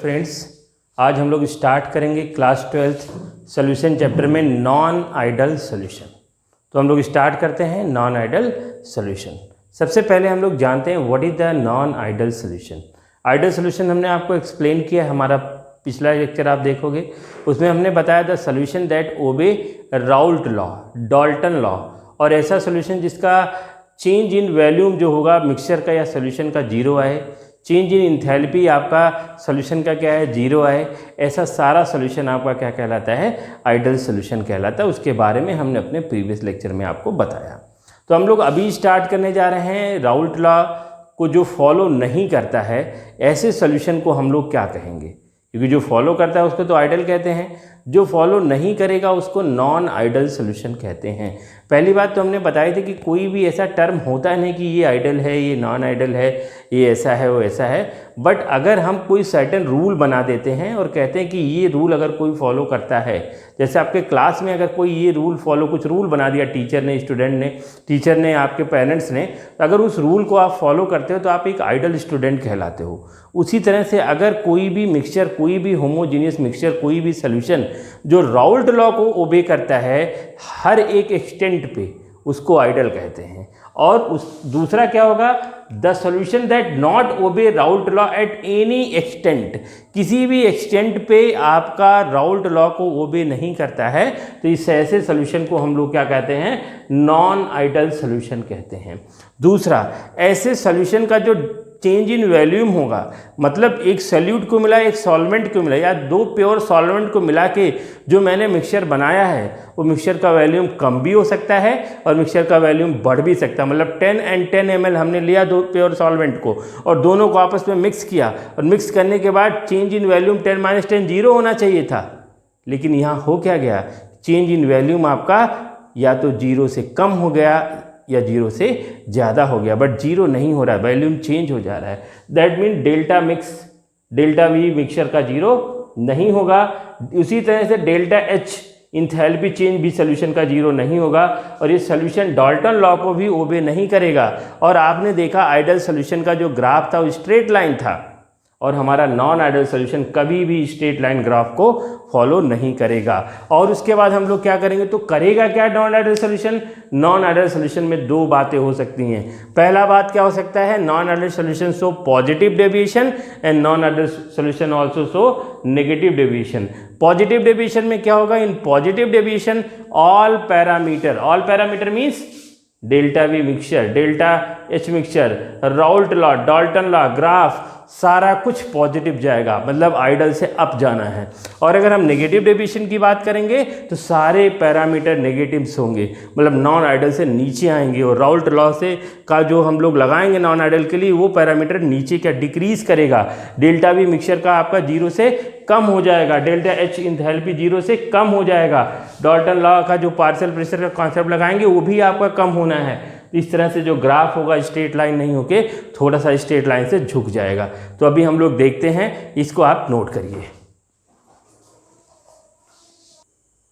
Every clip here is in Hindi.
फ्रेंड्स, आज हम लोग स्टार्ट करेंगे क्लास 12th सोल्यूशन चैप्टर में नॉन आइडल सोल्यूशन। तो हम लोग स्टार्ट करते हैं नॉन आइडल सोल्यूशन। सबसे पहले हम लोग जानते हैं what is the non ideal solution. Ideal solution हमने आपको एक्सप्लेन किया, हमारा पिछला लेक्चर आप देखोगे, उसमें हमने बताया the solution that obey Raoult law, Dalton law, और ऐसा सोल्यूशन जिसका चेंज इन वॉल्यूम जो होगा मिक्सचर का या सोल्यूशन का जीरो आए, चेंज इन इंथैल्पी आपका सोल्यूशन का क्या है जीरो आए, ऐसा सारा सोल्यूशन आपका क्या कहलाता है, आइडल सोल्यूशन कहलाता है। उसके बारे में हमने अपने प्रीवियस लेक्चर में आपको बताया। तो हम लोग अभी स्टार्ट करने जा रहे हैं राउल्ट लॉ को जो फॉलो नहीं करता है ऐसे सोल्यूशन को हम लोग क्या कहेंगे, क्योंकि जो फॉलो करता है उसको तो आइडल कहते हैं, जो फॉलो नहीं करेगा उसको नॉन आइडल सोल्यूशन कहते हैं। पहली बात तो हमने बताई थी कि कोई भी ऐसा टर्म होता नहीं कि ये आइडल है, ये नॉन आइडल है, ये ऐसा है, वो ऐसा है। बट अगर हम कोई सर्टेन रूल बना देते हैं और कहते हैं कि ये रूल अगर कोई फॉलो करता है, जैसे आपके क्लास में अगर कोई ये रूल फॉलो, कुछ रूल बना दिया टीचर ने, स्टूडेंट ने, टीचर ने, आपके पेरेंट्स ने, तो अगर उस रूल को आप फॉलो करते हो तो आप एक आइडल स्टूडेंट कहलाते हो। उसी तरह से अगर कोई भी मिक्सचर, कोई भी होमोजीनियस मिक्सचर, कोई भी सोल्यूशन जो राउल्ट लॉ को ओबे करता है हर एक एक्सटेंट पे, उसको आइडल कहते हैं। और उस दूसरा क्या होगा, the solution that not obey Raoult law at any extent, किसी भी एक्सटेंट पे आपका राउल्ट लॉ को ओबे नहीं करता है, तो इस ऐसे सोल्यूशन को हम लोग क्या कहते हैं, नॉन आइडल सोल्यूशन कहते हैं। दूसरा, ऐसे सोल्यूशन का जो चेंज इन वॉल्यूम होगा, मतलब एक सॉल्यूट को मिला, एक सॉल्वेंट को मिला, या दो प्योर सॉल्वेंट को मिला के जो मैंने मिक्सचर बनाया है, वो मिक्सचर का वॉल्यूम कम भी हो सकता है और मिक्सचर का वॉल्यूम बढ़ भी सकता है। मतलब 10 and 10 ml हमने लिया दो प्योर सॉल्वेंट को और दोनों को आपस में मिक्स किया, और मिक्स करने के बाद चेंज इन वॉल्यूम 10 - 10 जीरो होना चाहिए था, लेकिन यहाँ हो क्या गया, चेंज इन वॉल्यूम आपका या तो जीरो से कम हो गया या जीरो से ज़्यादा हो गया, बट जीरो नहीं हो रहा है, वॉल्यूम चेंज हो जा रहा है। That mean delta mix, delta we mixture का जीरो नहीं होगा। उसी तरह से डेल्टा एच इंथैल्पी चेंज भी सोल्यूशन का जीरो नहीं होगा, और ये सोल्यूशन डाल्टन लॉ को भी ओबे नहीं करेगा। और आपने देखा आइडल सोल्यूशन का जो ग्राफ था वो स्ट्रेट लाइन था, और हमारा नॉन आइडल सोल्यूशन कभी भी स्ट्रेट लाइन ग्राफ को फॉलो नहीं करेगा। और उसके बाद हम लोग क्या करेंगे, तो करेगा क्या non ideal solution. Non ideal solution में दो बातें हो सकती हैं। पहला बात क्या हो सकता है, non ideal solution show positive deviation and non ideal solution also show negative deviation. Positive deviation में क्या होगा, in positive deviation all parameter means delta we mixture, delta H mixture, Raoult law, Dalton law, graph, सारा कुछ पॉजिटिव जाएगा, मतलब आइडल से अप जाना है। और अगर हम नेगेटिव डेविएशन की बात करेंगे तो सारे पैरामीटर नेगेटिव्स होंगे, मतलब नॉन आइडल से नीचे आएंगे, और राउल्ट लॉ से का जो हम लोग लगाएंगे नॉन आइडल के लिए वो पैरामीटर नीचे क्या डिक्रीज करेगा। डेल्टा वी मिक्सचर का आपका जीरो से कम हो जाएगा, डेल्टा एच इंथैल्पी जीरो से कम हो जाएगा, डाल्टन लॉ का जो पार्शियल प्रेशर का कॉन्सेप्ट लगाएंगे वो भी आपका कम होना है। इस तरह से जो ग्राफ होगा स्ट्रेट लाइन नहीं होके थोड़ा सा स्ट्रेट लाइन से झुक जाएगा। तो अभी हम लोग देखते हैं, इसको आप नोट करिए।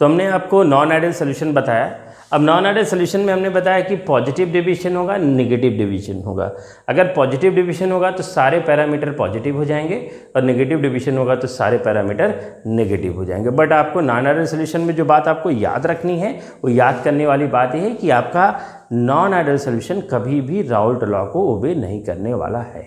तो हमने आपको नॉन आइडल सोल्यूशन बताया। अब नॉन आइडल सोल्यूशन में हमने बताया कि पॉजिटिव डेविएशन होगा, नेगेटिव डेविएशन होगा। अगर पॉजिटिव डेविएशन होगा तो सारे पैरामीटर पॉजिटिव हो जाएंगे, और नेगेटिव डेविएशन होगा तो सारे पैरामीटर नेगेटिव हो जाएंगे। बट आपको नॉन आइडल सोल्यूशन में जो बात आपको याद रखनी है, वो याद करने वाली बात यह है कि आपका नॉन आइडल सोल्यूशन कभी भी राउल्ट लॉ को ओबे नहीं करने वाला है।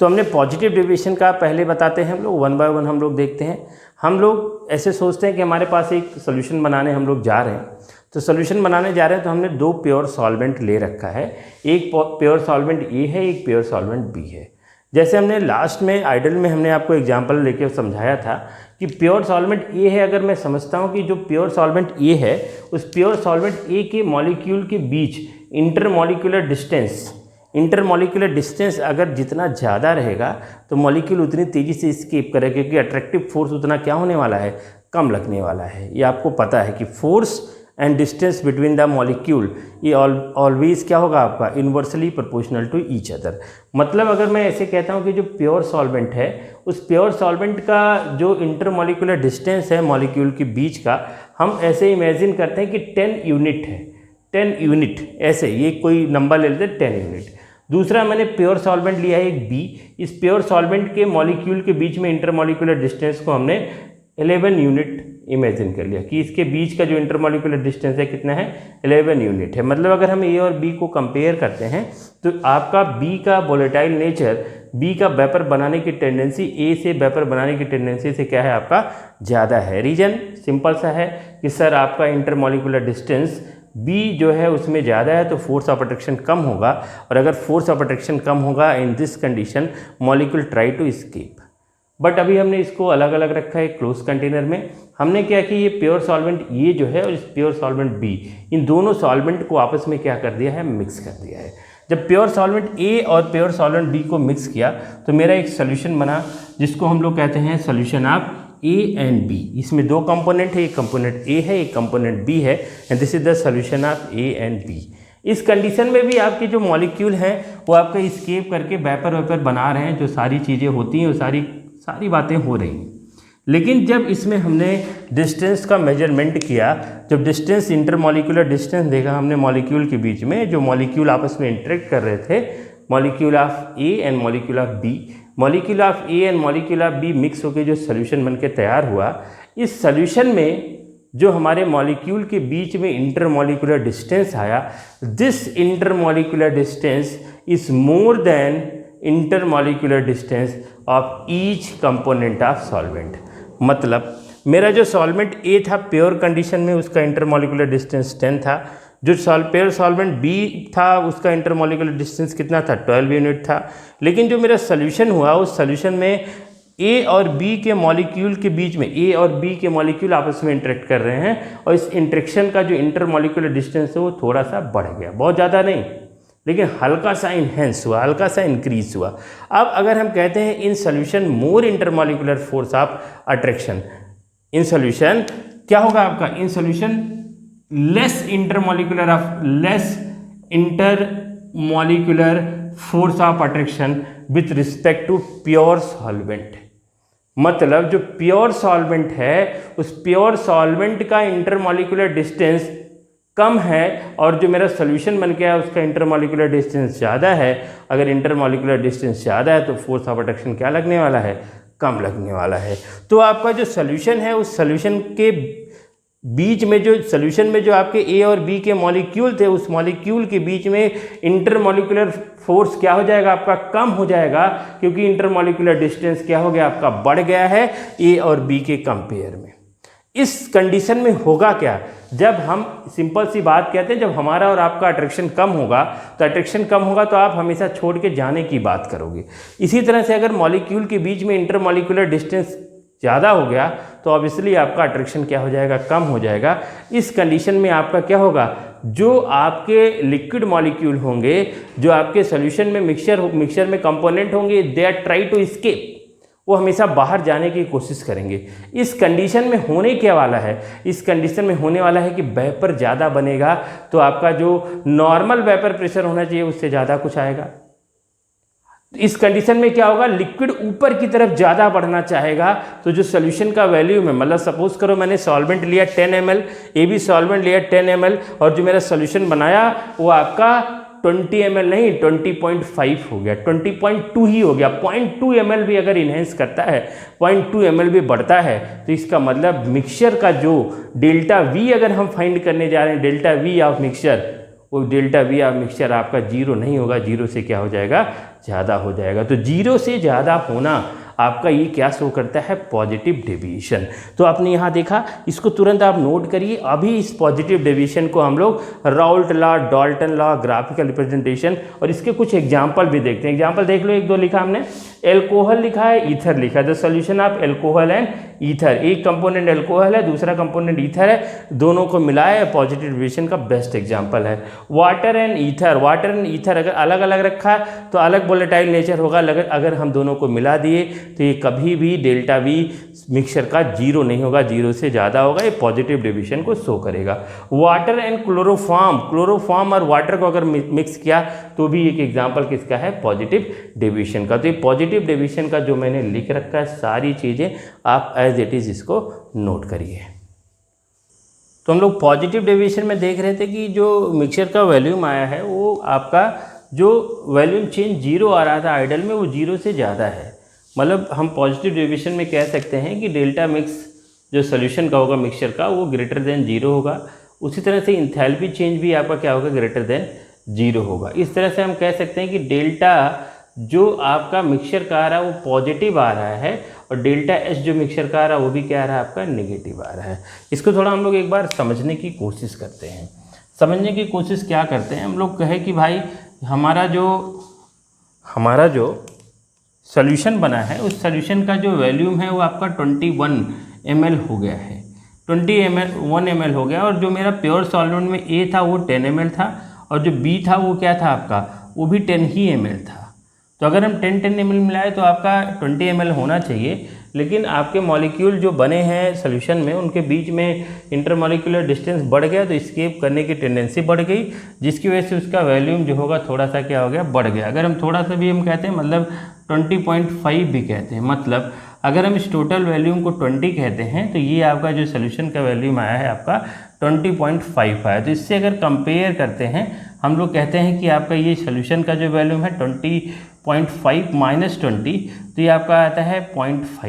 तो हमने पॉजिटिव डेविएशन का पहले बताते हैं हम लोग, वन बाय वन हम लोग देखते हैं। हम लोग ऐसे सोचते हैं कि हमारे पास एक सोल्यूशन बनाने हम लोग जा रहे हैं, तो सोल्यूशन बनाने जा रहे हैं तो हमने दो प्योर सॉल्वेंट ले रखा है, एक प्योर सॉल्वेंट ए है, एक प्योर सॉल्वेंट बी है। जैसे हमने लास्ट में आइडल में हमने आपको एग्जांपल लेके समझाया था कि प्योर सॉल्वेंट ए है, अगर मैं समझता हूँ कि जो प्योर सॉल्वेंट ए है उस प्योर सॉल्वेंट ए के मॉलिक्यूल के बीच इंटरमॉलिक्यूलर डिस्टेंस अगर जितना ज़्यादा रहेगा तो मॉलिक्यूल उतनी तेज़ी से एस्केप करेगा, क्योंकि अट्रैक्टिव फोर्स उतना क्या होने वाला है, कम लगने वाला है। ये आपको पता है कि force and distance between the molecule ये ऑलवेज क्या होगा आपका, inversely proportional to each other. मतलब अगर मैं ऐसे कहता हूँ कि जो प्योर सॉल्वेंट है उस प्योर सॉल्वेंट का जो इंटरमॉलिक्यूलर डिस्टेंस है मॉलिक्यूल के बीच का, हम ऐसे इमेजिन करते हैं कि 10 यूनिट है, 10 यूनिट, ऐसे ये कोई नंबर ले लेते हैं 10 यूनिट। दूसरा मैंने प्योर सॉल्वेंट लिया है एक बी। इस प्योर सॉल्वेंट के मॉलिक्यूल के बीच में इंटरमॉलिक्यूलर डिस्टेंस को हमने 11 यूनिट इमेजिन कर लिया कि इसके बीच का जो इंटरमॉलिक्यूलर डिस्टेंस है कितना है, 11 यूनिट है। मतलब अगर हम ए और बी को कंपेयर करते हैं तो आपका बी का वोलेटाइल नेचर, बी का वेपर बनाने की टेंडेंसी ए से वेपर बनाने की टेंडेंसी से क्या है आपका ज़्यादा है। रीजन सिंपल सा है कि सर आपका इंटरमॉलिक्यूलर डिस्टेंस बी जो है उसमें ज़्यादा है तो फोर्स ऑफ अट्रैक्शन कम होगा, और अगर फोर्स ऑफ अट्रैक्शन कम होगा in this condition molecule try to escape. But अभी हमने इसको अलग अलग रखा है क्लोज कंटेनर में। हमने क्या कि ये प्योर सॉल्वेंट ये जो है और इस प्योर सॉल्वेंट बी, इन दोनों सॉल्वेंट को आपस में क्या कर दिया है, मिक्स कर दिया है। जब प्योर सॉल्वेंट ए और प्योर सॉल्वेंट बी को मिक्स किया तो मेरा एक सोल्यूशन बना जिसको हम लोग कहते हैं solution of A and B. इसमें दो कंपोनेंट है, एक कंपोनेंट ए है, एक कंपोनेंट बी है, and this is the solution of A and B. इस कंडीशन में भी आपके जो मॉलिक्यूल हैं वो आपका एस्केप करके वेपर बना रहे हैं, जो सारी चीज़ें होती हैं वो सारी बातें हो रही हैं। लेकिन जब इसमें हमने डिस्टेंस का मेजरमेंट किया, जब डिस्टेंस इंटरमॉलिक्यूलर डिस्टेंस देखा हमने मॉलिक्यूल के बीच में, जो मॉलिक्यूल आपस में इंटरेक्ट कर रहे थे, molecule of A and molecule of B, molecule of A and molecule of B mix होकर जो सोल्यूशन बन के तैयार हुआ, इस सोल्यूशन में जो हमारे मॉलिक्यूल के बीच में इंटरमॉलिक्यूलर डिस्टेंस आया, this intermolecular distance is more than intermolecular distance of each component of solvent. मतलब मेरा जो सॉल्वेंट ए था प्योर कंडीशन में उसका इंटरमॉलिक्यूलर डिस्टेंस 10 था, जो प्योर सॉल्वेंट बी था उसका इंटरमॉलिक्यूलर डिस्टेंस कितना था, 12 यूनिट था। लेकिन जो मेरा सोल्यूशन हुआ उस सोल्यूशन में ए और बी के मॉलिक्यूल के बीच में, ए और बी के मॉलिक्यूल आपस में इंटरेक्ट कर रहे हैं, और इस इंटरेक्शन का जो इंटरमॉलिक्यूलर डिस्टेंस है वो थोड़ा सा बढ़ गया, बहुत ज़्यादा नहीं लेकिन हल्का सा इन्हेंस हुआ, हल्का सा इंक्रीज हुआ। अब अगर हम कहते हैं in solution more intermolecular force of attraction, in solution क्या होगा आपका, in solution less intermolecular force of attraction with respect to pure solvent. मतलब जो प्योर सॉल्वेंट है उस प्योर सॉल्वेंट का इंटरमॉलिक्यूलर डिस्टेंस कम है, और जो मेरा सोल्यूशन बन गया उसका इंटरमॉलिक्यूलर डिस्टेंस ज़्यादा है। अगर इंटरमॉलिक्यूलर डिस्टेंस ज़्यादा है तो फोर्स ऑफ अट्रैक्शन क्या लगने वाला है, कम लगने वाला है। तो आपका जो सोल्यूशन है उस सोल्यूशन के बीच में, जो सोल्यूशन में जो आपके ए और बी के मॉलिक्यूल थे, उस मॉलिक्यूल के बीच में इंटरमॉलिक्यूलर फोर्स क्या हो जाएगा आपका, कम हो जाएगा, क्योंकि इंटरमॉलिक्यूलर डिस्टेंस क्या हो गया आपका, बढ़ गया है ए और बी के कंपेयर में। इस कंडीशन में होगा क्या, जब हम सिंपल सी बात कहते हैं, जब हमारा और आपका अट्रैक्शन कम होगा तो अट्रैक्शन कम होगा तो आप हमेशा छोड़ के जाने की बात करोगे। इसी तरह से अगर मॉलिक्यूल के बीच में इंटरमॉलिक्यूलर डिस्टेंस ज़्यादा हो गया तो ऑब्वियसली आपका अट्रैक्शन क्या हो जाएगा, कम हो जाएगा। इस कंडीशन में आपका क्या होगा, जो आपके लिक्विड मॉलिक्यूल होंगे, जो आपके सोल्यूशन में मिक्सचर में कंपोनेंट होंगे, they are try to escape, वो हमेशा बाहर जाने की कोशिश करेंगे। इस कंडीशन में होने क्या वाला है, इस कंडीशन में होने वाला है कि वेपर ज़्यादा बनेगा तो आपका जो नॉर्मल वेपर प्रेशर होना चाहिए उससे ज़्यादा कुछ आएगा। इस कंडीशन में क्या होगा, लिक्विड ऊपर की तरफ ज़्यादा बढ़ना चाहेगा, तो जो सोल्यूशन का वैल्यू में, मतलब सपोज करो मैंने सॉल्वेंट लिया 10 ml, ए भी सॉल्वेंट लिया 10 ml, और जो मेरा सोल्यूशन बनाया वो आपका 20 ml नहीं 20.5 हो गया, 20.2 ही हो गया। 0.2 ml भी अगर इन्हेंस करता है, 0.2 ml भी बढ़ता है, तो इसका मतलब मिक्सचर का जो डेल्टा वी अगर हम फाइंड करने जा रहे हैं, डेल्टा वी ऑफ मिक्सचर, वो डेल्टा वी ऑफ मिक्सचर आपका जीरो नहीं होगा, जीरो से क्या हो जाएगा, ज़्यादा हो जाएगा। तो जीरो से ज़्यादा होना आपका ये क्या शो करता है, पॉजिटिव डेविएशन। तो आपने यहाँ देखा, इसको तुरंत आप नोट करिए। अभी इस पॉजिटिव डेविएशन को हम लोग Raoult law, Dalton law, graphical representation और इसके कुछ एग्जाम्पल भी देखते हैं। एग्जाम्पल देख लो, एक दो लिखा हमने, एल्कोहल लिखा है, ईथर लिखा है। The solution of alcohol and ether, एक कंपोनेंट एल्कोहल है, दूसरा कंपोनेंट ईथर है, दोनों को मिलाया पॉजिटिव डेविएशन का बेस्ट एग्जाम्पल है। Water and ether, water and ether अगर अलग अलग रखा तो अलग वोलेटाइल नेचर होगा, अगर हम दोनों को मिला दिए तो ये कभी भी डेल्टा वी मिक्सचर का जीरो नहीं होगा, जीरो से ज़्यादा होगा, ये पॉजिटिव डेविएशन को शो करेगा। वाटर एंड क्लोरोफॉर्म, क्लोरोफॉर्म और वाटर को अगर मिक्स किया तो भी एक एग्जाम्पल किसका है, पॉजिटिव डेविएशन का। तो ये पॉजिटिव डेविएशन का जो मैंने लिख रखा है सारी चीज़ें आप एज इट इज़ इसको नोट करिए। तो हम लोग पॉजिटिव डेविएशन में देख रहे थे कि जो मिक्सचर का वॉल्यूम आया है वो आपका जो वॉल्यूम चेंज जीरो आ रहा था आइडल में वो जीरो से ज़्यादा है, मतलब हम पॉजिटिव डेविएशन में कह सकते हैं कि डेल्टा मिक्स जो सोल्यूशन का होगा मिक्सचर का वो ग्रेटर देन जीरो होगा। उसी तरह से इंथैल्पी चेंज भी आपका क्या होगा, ग्रेटर देन जीरो होगा। इस तरह से हम कह सकते हैं कि डेल्टा जो आपका मिक्सचर का आ रहा है वो पॉजिटिव आ रहा है और डेल्टा एच जो मिक्सचर का आ रहा है वो भी क्या आ रहा है, आपका नेगेटिव आ रहा है। इसको थोड़ा हम लोग एक बार समझने की कोशिश करते हैं। समझने की कोशिश क्या करते हैं, हम लोग कहे कि भाई हमारा जो सॉल्यूशन बना है उस सॉल्यूशन का जो वॉल्यूम है वो आपका 21 ml हो गया है, 1 ml हो गया। और जो मेरा प्योर सॉल्वेंट में A था वो 10 ml था और जो B था वो क्या था आपका, वो भी 10 ही ml था। तो अगर हम 10 ml मिलाए तो आपका 20 ml होना चाहिए, लेकिन आपके मॉलिक्यूल जो बने हैं सॉल्यूशन में उनके बीच में इंटरमॉलिक्यूलर डिस्टेंस बढ़ गया तो एस्केप करने की टेंडेंसी बढ़ गई, जिसकी वजह से उसका वॉल्यूम जो होगा थोड़ा सा क्या हो गया, बढ़ गया। अगर हम थोड़ा सा भी हम कहते हैं मतलब 20.5 भी कहते हैं, मतलब अगर हम इस टोटल वॉल्यूम को 20 कहते हैं तो ये आपका जो सोल्यूशन का वॉल्यूम आया है आपका 20.5 आया। तो इससे अगर कंपेयर करते हैं हम लोग कहते हैं कि आपका ये सोल्यूशन का जो वॉल्यूम है 20.5 माइनस 20 तो ये आपका आता है 0.5।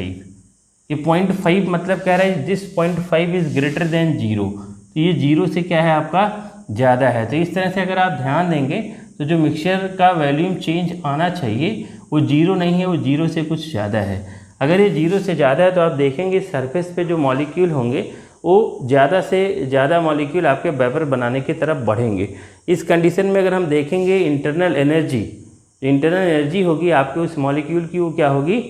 ये 0.5 मतलब कह रहा है this 0.5 is greater than zero, तो ये जीरो से क्या है आपका ज़्यादा है। तो इस तरह से अगर आप ध्यान देंगे तो जो मिक्सचर का वॉल्यूम चेंज आना चाहिए वो जीरो नहीं है, वो जीरो से कुछ ज़्यादा है। अगर ये जीरो से ज़्यादा है तो आप देखेंगे सरफेस पे जो मॉलिक्यूल होंगे वो ज़्यादा से ज़्यादा मॉलिक्यूल आपके वेपर बनाने की तरफ बढ़ेंगे। इस कंडीशन में अगर हम देखेंगे इंटरनल एनर्जी होगी आपके उस मॉलिक्यूल की, वो क्या होगी,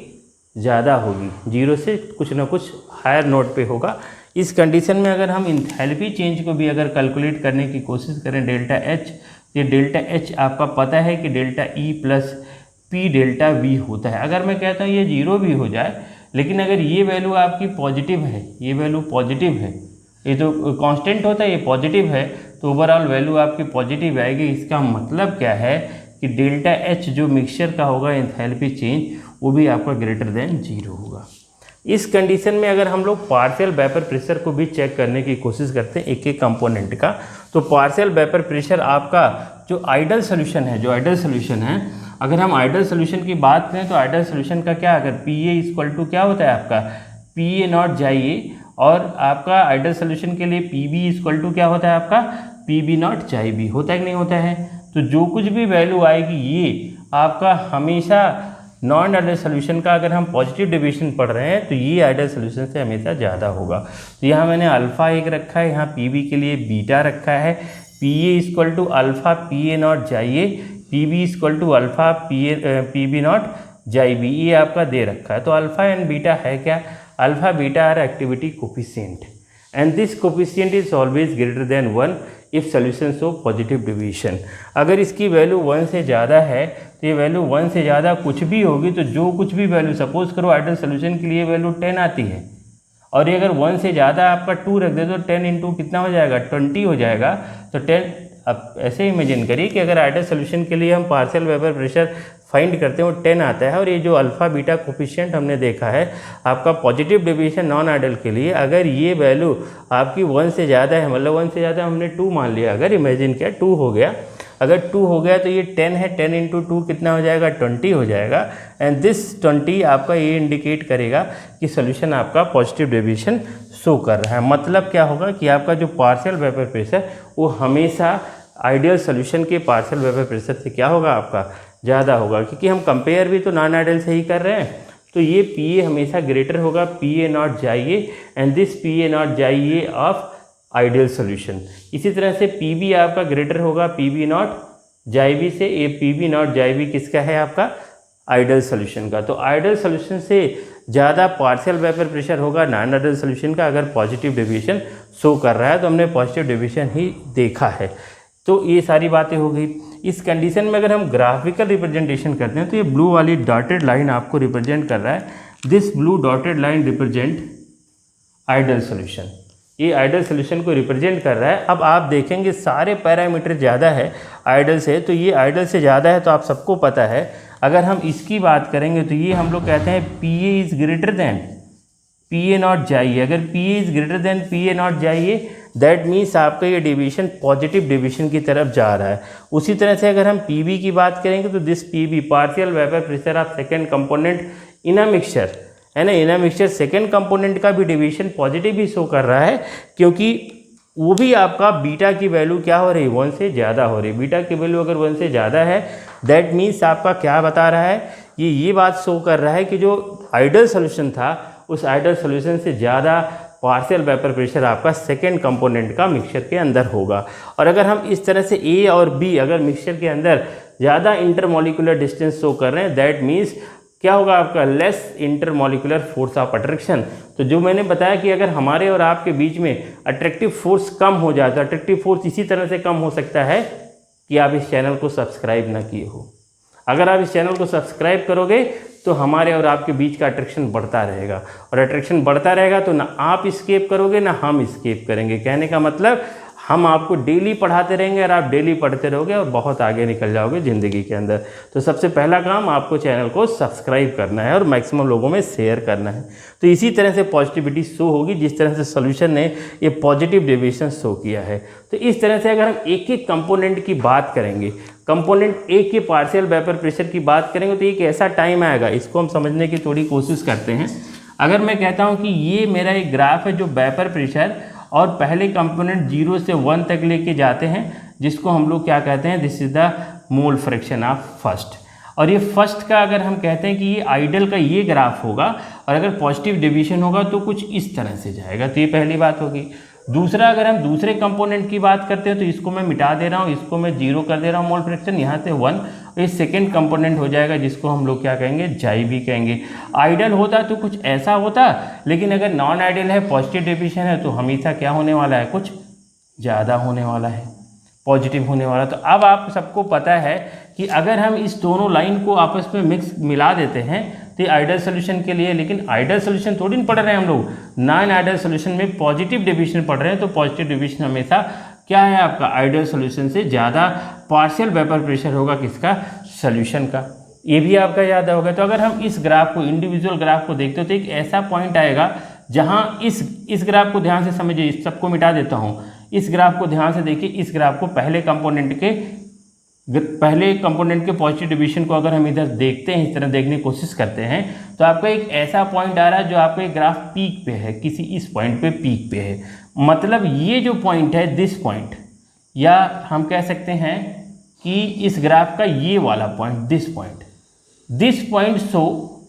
ज़्यादा होगी, जीरो से कुछ ना कुछ हायर नोट पे होगा। इस कंडीशन में अगर हम इंथैल्पी चेंज को भी अगर कैलकुलेट करने की कोशिश करें डेल्टा एच, ये डेल्टा एच आपका पता है कि delta E plus P delta we होता है। अगर मैं कहता हूँ ये जीरो भी हो जाए, लेकिन अगर ये वैल्यू आपकी पॉजिटिव है, ये वैल्यू पॉजिटिव है, ये तो कांस्टेंट होता है, ये पॉजिटिव है तो ओवरऑल वैल्यू आपकी पॉजिटिव आएगी। इसका मतलब क्या है कि डेल्टा एच जो मिक्सचर का होगा एंथैल्पी चेंज वो भी आपका ग्रेटर देन जीरो होगा। इस कंडीशन में अगर हम लोग पार्शियल वेपर प्रेशर को भी चेक करने की कोशिश करते हैं एक एक कंपोनेंट का, तो पार्शियल वेपर प्रेशर आपका जो आइडल सोल्यूशन है, अगर हम आइडल सोल्यूशन की बात करें तो आइडल सोल्यूशन का क्या, अगर पी ए इक्वल टू क्या होता है आपका पी ए नॉट जाइए, और आपका आइडल सोल्यूशन के लिए पी बी इक्वल टू क्या होता है आपका पी बी नॉट जाई बी, होता है कि नहीं होता है। तो जो कुछ भी वैल्यू आएगी ये आपका हमेशा नॉन आइडल सोल्यूशन का, अगर हम पॉजिटिव डेविएशन पढ़ रहे हैं तो ये आइडल सोल्यूशन से हमेशा ज़्यादा होगा। तो यहाँ मैंने अल्फ़ा एक रखा है, यहाँ पी बी के लिए बीटा रखा है, P A equal to alpha P A nought जाइए, P B equal to alpha P B nought जाई बी, ये आपका दे रखा है। तो अल्फ़ा एंड बीटा है क्या, alpha beta are activity coefficient and this coefficient is always greater than 1 if solution show positive deviation. अगर इसकी वैल्यू 1 से ज़्यादा है तो ये वैल्यू 1 से ज़्यादा कुछ भी होगी, तो जो कुछ भी वैल्यू, सपोज करो आइडल सोल्यूशन के लिए वैल्यू 10 आती है और ये अगर 1 से ज़्यादा आपका 2 रख दे तो 10 इंटू कितना हो जाएगा 20 हो जाएगा। तो 10, अब ऐसे इमेजिन करिए कि अगर आइडल सोल्यूशन के लिए हम पार्शियल वेपर प्रेशर फाइंड करते हैं वो 10 आता है, और ये जो अल्फ़ा बीटा कोफिशिएंट हमने देखा है आपका पॉजिटिव डेविएशन नॉन आइडल के लिए, अगर ये वैल्यू आपकी 1 से ज़्यादा है, मतलब 1 से ज़्यादा हमने 2 मान लिया, अगर इमेजिन किया 2 हो गया, अगर 2 हो गया तो ये 10 है, 10 इंटू 2 कितना हो जाएगा 20 हो जाएगा। एंड दिस 20 आपका ये इंडिकेट करेगा कि सोल्यूशन आपका पॉजिटिव डेविएशन शो कर रहा है। मतलब क्या होगा कि आपका जो पार्शियल वेपर प्रेशर वो हमेशा आइडियल सोल्यूशन के पार्शियल वेपर प्रेशर से क्या होगा आपका ज़्यादा होगा, क्योंकि हम कंपेयर भी तो नॉन आइडियल से ही कर रहे हैं। तो ये पी ए हमेशा ग्रेटर होगा पी ए नॉट जाइए and this P A nought जाइए ऑफ आइडियल सोल्यूशन। इसी तरह से पी बी आपका ग्रेटर होगा पी बी नॉट जाई बी से, ये पी बी नॉट जाई बी किसका है आपका आइडियल सोल्यूशन का। तो आइडियल सोल्यूशन से ज़्यादा पार्शियल वेपर प्रेशर होगा नॉन आइडियल सोल्यूशन का अगर पॉजिटिव डेविएशन शो कर रहा है, तो हमने पॉजिटिव डेविएशन ही देखा है। तो ये सारी बातें हो गई। इस कंडीशन में अगर हम ग्राफिकल रिप्रेजेंटेशन करते हैं तो ये ब्लू वाली डॉटेड लाइन आपको रिप्रेजेंट कर रहा है, this blue dotted line represent ideal solution, ये आइडियल सोल्यूशन को रिप्रेजेंट कर रहा है। अब आप देखेंगे सारे पैरामीटर ज़्यादा है आइडियल से, तो ये आइडियल से ज़्यादा है तो आप सबको पता है। अगर हम इसकी बात करेंगे तो ये हम लोग कहते हैं P A is greater than P A nought जाइए, अगर P A is greater than P A nought जाइए दैट मीन्स आपका ये डेविएशन पॉजिटिव डेविएशन की तरफ जा रहा है। उसी तरह से अगर हम पीबी की बात करेंगे तो this PB partial vapour pressure of second component in a mixture है ना, in a mixture second component का भी डेविएशन पॉजिटिव ही शो कर रहा है, क्योंकि वो भी आपका बीटा की वैल्यू क्या हो रही है, 1 से ज़्यादा हो रही है। बीटा की वैल्यू अगर 1 से ज़्यादा है दैट मीन्स आपका क्या बता रहा है, ये बात शो कर रहा है कि जो आइडल सोल्यूशन था उस आइडल सोल्यूशन से ज़्यादा पार्शियल वेपर प्रेशर आपका सेकेंड कंपोनेंट का मिक्सचर के अंदर होगा। और अगर हम इस तरह से ए और बी अगर मिक्सचर के अंदर ज़्यादा इंटरमॉलिक्यूलर डिस्टेंस शो कर रहे हैं दैट मीन्स क्या होगा आपका less intermolecular force of attraction. तो जो मैंने बताया कि अगर हमारे और आपके बीच में अट्रैक्टिव फोर्स कम हो जाए तो अट्रैक्टिव फोर्स इसी तरह से कम हो सकता है कि आप इस चैनल को सब्सक्राइब ना किए हो। अगर आप इस चैनल को सब्सक्राइब करोगे तो हमारे और आपके बीच का अट्रैक्शन बढ़ता रहेगा, और अट्रैक्शन बढ़ता रहेगा तो ना आप स्केप करोगे ना हम स्केप करेंगे। कहने का मतलब हम आपको डेली पढ़ाते रहेंगे और आप डेली पढ़ते रहोगे और बहुत आगे निकल जाओगे ज़िंदगी के अंदर। तो सबसे पहला काम आपको चैनल को सब्सक्राइब करना है और मैक्सिमम लोगों में शेयर करना है। तो इसी तरह से पॉजिटिविटी शो होगी जिस तरह से सॉल्यूशन ने ये पॉजिटिव डेविएशन शो किया है। तो इस तरह से अगर हम एक एक कंपोनेंट की बात करेंगे, कंपोनेंट ए के पार्शियल वेपर प्रेशर की बात करेंगे तो एक ऐसा टाइम आएगा, इसको हम समझने की थोड़ी कोशिश करते हैं। अगर मैं कहता हूँ कि ये मेरा एक ग्राफ है जो वेपर प्रेशर और पहले कंपोनेंट 0 से 1 तक लेके जाते हैं, जिसको हम लोग क्या कहते हैं, this is the mole fraction of first. और ये फर्स्ट का अगर हम कहते हैं कि ये आइडल का ये ग्राफ होगा और अगर पॉजिटिव डेविएशन होगा तो कुछ इस तरह से जाएगा। तो ये पहली बात होगी। दूसरा, अगर हम दूसरे कंपोनेंट की बात करते हैं तो इसको मैं मिटा दे रहा हूँ, इसको मैं 0 कर दे रहा हूँ मोल फ्रैक्शन, यहाँ से 1, ये सेकेंड कंपोनेंट हो जाएगा जिसको हम लोग क्या कहेंगे, जाई भी कहेंगे। आइडल होता तो कुछ ऐसा होता, लेकिन अगर नॉन आइडल है, पॉजिटिव डेविएशन है तो हमेशा क्या होने वाला है, कुछ ज़्यादा होने वाला है, पॉजिटिव होने वाला। तो अब आप सबको पता है कि अगर हम इस दोनों लाइन को आपस में मिला देते हैं तो ये आइडल सोल्यूशन के लिए, लेकिन आइडल सोल्यूशन थोड़ी ना पढ़ रहे हैं हम लोग, नॉन आइडल सोल्यूशन में पॉजिटिव डेविएशन पढ़ रहे हैं। तो पॉजिटिव डेविएशन हमेशा क्या है आपका, आइडल सोल्यूशन से ज़्यादा पार्शियल वेपर प्रेशर होगा किसका, सोल्यूशन का। ये भी आपका याद होगा। तो अगर हम इस ग्राफ को, इंडिविजुअल ग्राफ को देखते हो तो एक ऐसा पॉइंट आएगा जहाँ इस ग्राफ को ध्यान से समझिए, इस सबको मिटा देता हूँ, इस ग्राफ को ध्यान से देखिए। इस ग्राफ को पहले कंपोनेंट के पॉजिटिव डेविएशन को अगर हम इधर देखते हैं, इस तरह देखने की कोशिश करते हैं तो आपका एक ऐसा पॉइंट आ रहा है जो आपका एक ग्राफ पीक पे है, किसी इस पॉइंट पे पीक पे है। मतलब ये जो पॉइंट है, दिस पॉइंट, या हम कह सकते हैं कि इस ग्राफ का ये वाला point, this point show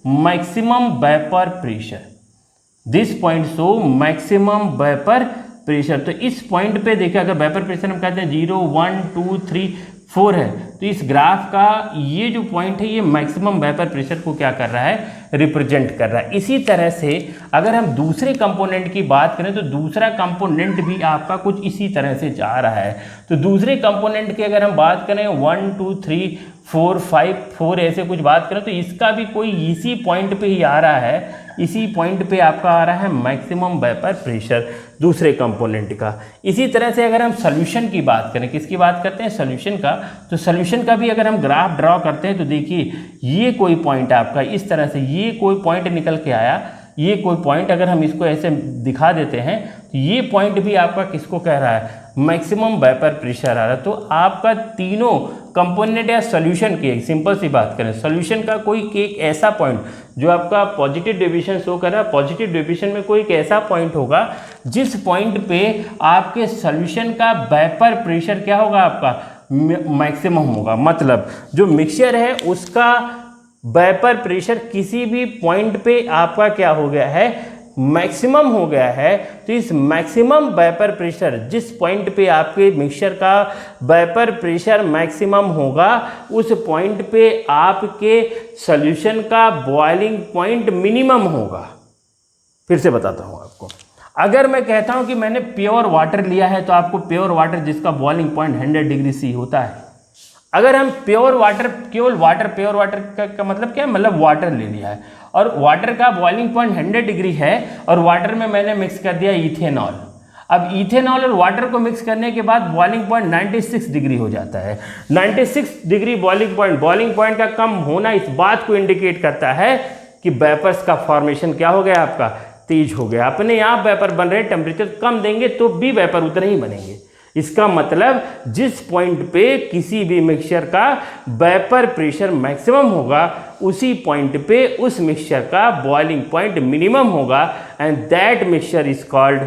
maximum vapour pressure, this point show maximum vapour pressure. तो इस पॉइंट पे देखिए, अगर वेपर प्रेशर हम कहते हैं 0, 1, 2, 3, 4 है, तो इस ग्राफ का ये जो पॉइंट है ये मैक्सिमम वेपर प्रेशर को क्या कर रहा है, रिप्रेजेंट कर रहा है। इसी तरह से अगर हम दूसरे कंपोनेंट की बात करें तो दूसरा कंपोनेंट भी आपका कुछ इसी तरह से जा रहा है। तो दूसरे कंपोनेंट की अगर हम बात करें 1, 2, 3, 4, 5, 4 ऐसे कुछ बात करें तो इसका भी कोई इसी पॉइंट पे ही आ रहा है, इसी पॉइंट पे आपका आ रहा है मैक्सिमम वेपर प्रेशर दूसरे कंपोनेंट का। इसी तरह से अगर हम सॉल्यूशन की बात करें, किसकी बात करते हैं, सॉल्यूशन का, तो सॉल्यूशन का भी अगर हम ग्राफ ड्रॉ करते हैं तो देखिए ये कोई पॉइंट आपका इस तरह से, ये कोई पॉइंट निकल के आया, ये कोई पॉइंट अगर हम इसको ऐसे दिखा देते हैं तो ये पॉइंट भी आपका किसको कह रहा है, मैक्सिमम वेपर प्रेशर आ रहा है। तो आपका तीनों कंपोनेंट या सॉल्यूशन की, एक सिंपल सी बात करें, सॉल्यूशन का कोई एक ऐसा पॉइंट जो आपका पॉजिटिव डेविएशन शो कर रहा है, पॉजिटिव डेविएशन में कोई एक ऐसा पॉइंट होगा जिस पॉइंट पे आपके सॉल्यूशन का वेपर प्रेशर क्या होगा, आपका मैक्सिमम होगा। मतलब जो मिक्सचर है उसका वेपर प्रेशर किसी भी पॉइंट पे आपका क्या हो गया है, मैक्सिमम हो गया है। तो इस मैक्सिमम वेपर प्रेशर, जिस पॉइंट पे आपके मिक्सचर का वेपर प्रेशर मैक्सिमम होगा, उस पॉइंट पे आपके सॉल्यूशन का बॉइलिंग पॉइंट मिनिमम होगा। फिर से बताता हूँ आपको, अगर मैं कहता हूँ कि मैंने प्योर वाटर लिया है तो आपको प्योर वाटर जिसका बॉइलिंग पॉइंट 100 डिग्री सी होता है। अगर हम प्योर वाटर, केवल वाटर, प्योर वाटर का मतलब क्या है, मतलब वाटर ले लिया है और वाटर का बॉइलिंग पॉइंट 100 डिग्री है और वाटर में मैंने मिक्स कर दिया इथेनॉल। अब इथेनॉल और वाटर को मिक्स करने के बाद बॉइलिंग पॉइंट 96 डिग्री हो जाता है। 96 डिग्री बॉइलिंग पॉइंट का कम होना इस बात को इंडिकेट करता है कि वेपर्स का फॉर्मेशन क्या हो गया, आपका तेज हो गया, अपने आप वेपर बन रहे हैं, टेम्परेचर कम देंगे तो भी वेपर उतने ही बनेंगे। इसका मतलब जिस पॉइंट पे किसी भी मिक्सचर का वेपर प्रेशर मैक्सिमम होगा उसी पॉइंट पे उस मिक्सचर का बॉइलिंग पॉइंट मिनिमम होगा, and that mixture is called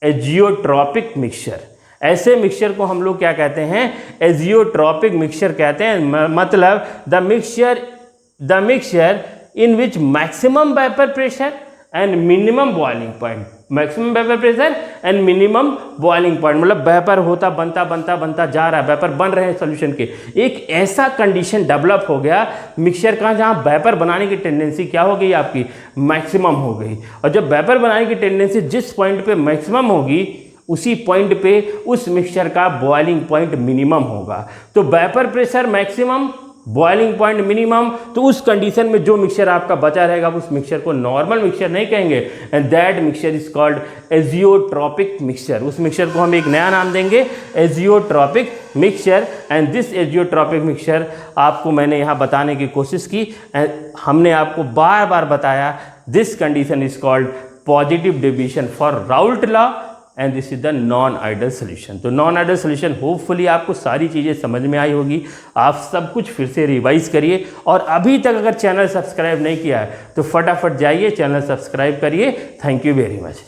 azeotropic mixture. ऐसे मिक्सचर को हम लोग क्या कहते हैं, एजियोट्रॉपिक मिक्सचर कहते हैं। मतलब the mixture in which maximum vapour pressure and minimum boiling point, maximum vapour pressure and minimum boiling point, मतलब वेपर होता बनता बनता बनता जा रहा है, वेपर बन रहे हैं सॉल्यूशन के, एक ऐसा कंडीशन डेवलप हो गया मिक्सचर का जहां वेपर बनाने की टेंडेंसी क्या हो गई, आपकी मैक्सिमम हो गई। और जब वेपर बनाने की टेंडेंसी जिस पॉइंट पे मैक्सिमम होगी उसी पॉइंट पे उस मिक्सचर का बॉइलिंग पॉइंट मिनिमम होगा। तो vapour pressure maximum, boiling point minimum, तो उस कंडीशन में जो मिक्सचर आपका बचा रहेगा उस मिक्सचर को नॉर्मल मिक्सचर नहीं कहेंगे, and that mixture is called azeotropic mixture. उस मिक्सचर को हम एक नया नाम देंगे, azeotropic mixture. And this azeotropic mixture आपको मैंने यहाँ बताने की कोशिश की, हमने आपको बार बार बताया this condition is called positive deviation for Raoult law, and this is the non ideal solution. तो नॉन आइडल सोल्यूशन होपफुली आपको सारी चीज़ें समझ में आई होगी। आप सब कुछ फिर से रिवाइज करिए, और अभी तक अगर चैनल सब्सक्राइब नहीं किया है तो फटाफट जाइए चैनल सब्सक्राइब करिए। Thank you very much.